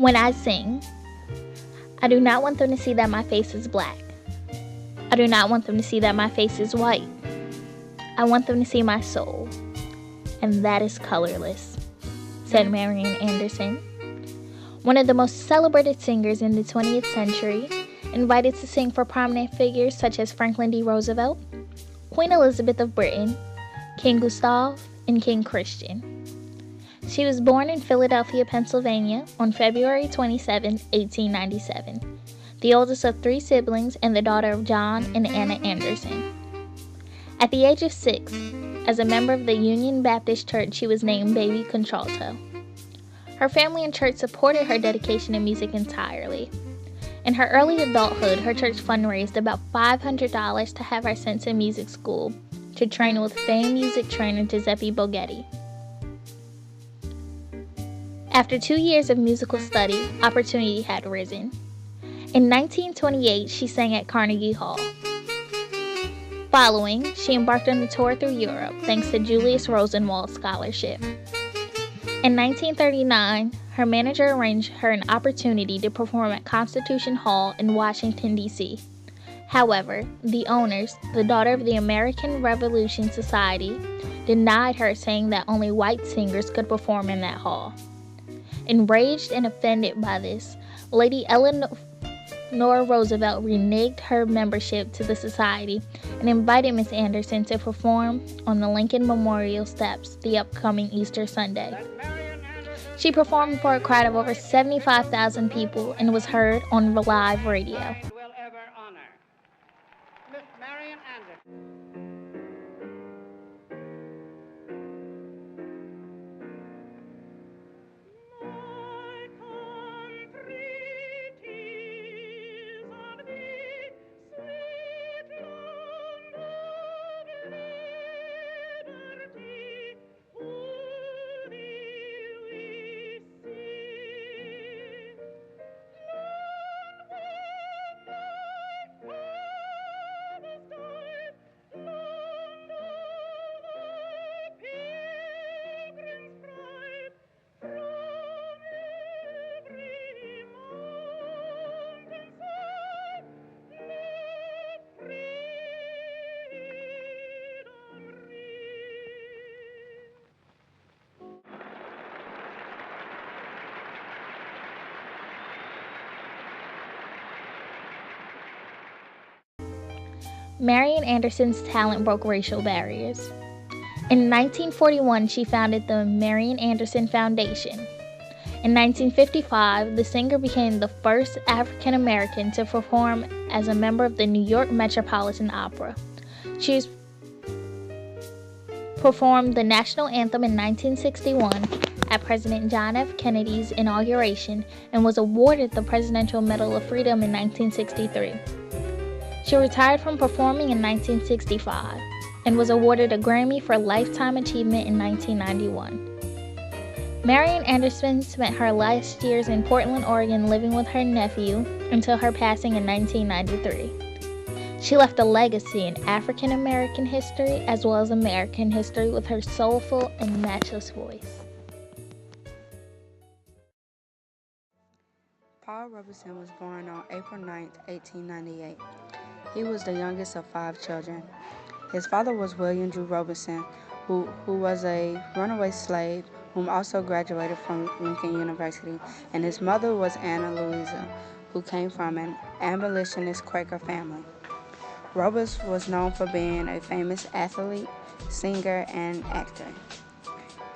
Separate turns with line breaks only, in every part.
When I sing, I do not want them to see that my face is black. I do not want them to see that my face is white. I want them to see my soul, and that is colorless, said Marion Anderson, one of the most celebrated singers in the 20th century, invited to sing for prominent figures such as Franklin D. Roosevelt, Queen Elizabeth of Britain, King Gustav, and King Christian. She was born in Philadelphia, Pennsylvania on February 27, 1897, the oldest of 3 siblings and the daughter of John and Anna Anderson. At the age of 6, as a member of the Union Baptist Church, she was named Baby Contralto. Her family and church supported her dedication to music entirely. In her early adulthood, her church fundraised about $500 to have her sent to music school to train with famed music trainer Giuseppe Boghetti. After 2 years of musical study, opportunity had risen. In 1928, she sang at Carnegie Hall. Following, she embarked on a tour through Europe thanks to Julius Rosenwald's scholarship. In 1939, her manager arranged her an opportunity to perform at Constitution Hall in Washington, D.C. However, the owners, the daughter of the American Revolution Society, denied her, saying that only white singers could perform in that hall. Enraged and offended by this, Lady Eleanor Roosevelt reneged her membership to the society and invited Miss Anderson to perform on the Lincoln Memorial steps the upcoming Easter Sunday. She performed for a crowd of over 75,000 people and was heard on live radio.
Will ever honor Miss Marion Anderson.
Marion Anderson's talent broke racial barriers. In 1941, she founded the Marion Anderson Foundation. In 1955, the singer became the first African American to perform as a member of the New York Metropolitan Opera. She performed the national anthem in 1961 at President John F. Kennedy's inauguration and was awarded the Presidential Medal of Freedom in 1963. She retired from performing in 1965 and was awarded a Grammy for Lifetime Achievement in 1991. Marion Anderson spent her last years in Portland, Oregon living with her nephew until her passing in 1993. She left a legacy in African American history as well as American history with her soulful and matchless voice.
Paul Robeson was born on April 9, 1898. He was the youngest of 5 children. His father was William Drew Robeson, who was a runaway slave whom also graduated from Lincoln University, and his mother was Anna Louisa, who came from an abolitionist Quaker family. Robeson was known for being a famous athlete, singer, and actor.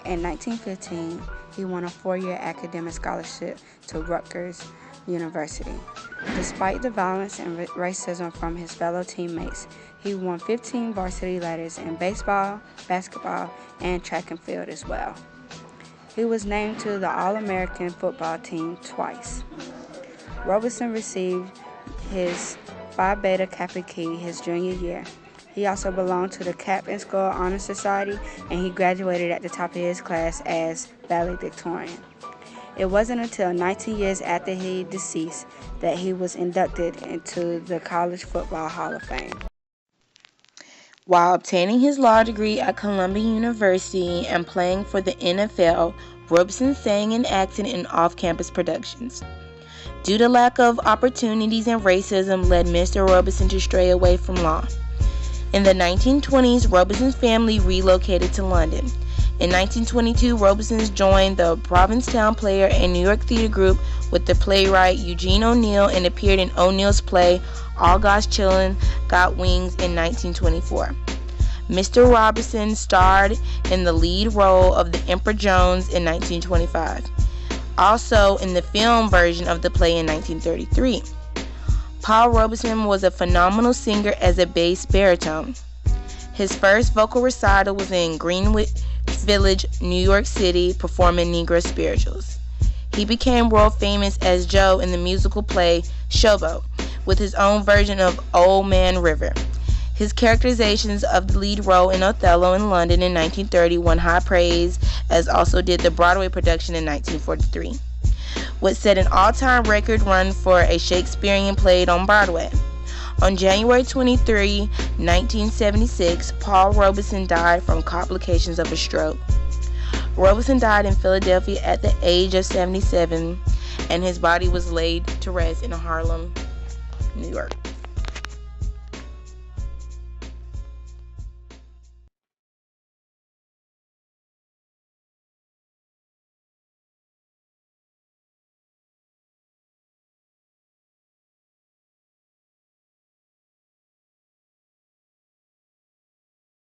In 1915, he won a 4-year academic scholarship to Rutgers University. Despite the violence and racism from his fellow teammates, he won 15 varsity letters in baseball, basketball, and track and field as well. He was named to the All-American football team twice. Robeson received his Phi Beta Kappa Key his junior year. He also belonged to the Cap and Skull Honor Society, and he graduated at the top of his class as valedictorian. It wasn't until 19 years after he deceased that he was inducted into the College Football Hall of Fame.
While obtaining his law degree at Columbia University and playing for the NFL, Robeson sang and acted in off-campus productions. Due to lack of opportunities and racism led Mr. Robeson to stray away from law. In the 1920s, Robeson's family relocated to London. In 1922, Robeson joined the Provincetown Player and New York Theatre Group with the playwright Eugene O'Neill and appeared in O'Neill's play All God's Children Got Wings in 1924. Mr. Robeson starred in the lead role of the Emperor Jones in 1925, also in the film version of the play in 1933. Paul Robeson was a phenomenal singer as a bass baritone. His first vocal recital was in Greenwich Village, New York City, performing Negro spirituals. He became world famous as Joe in the musical play Showboat, with his own version of Old Man River. His characterizations of the lead role in Othello in London in 1930 won high praise, as also did the Broadway production in 1943, which set an all-time record run for a Shakespearean play on Broadway. On January 23, 1976, Paul Robeson died from complications of a stroke. Robeson died in Philadelphia at the age of 77, and his body was laid to rest in Harlem, New York.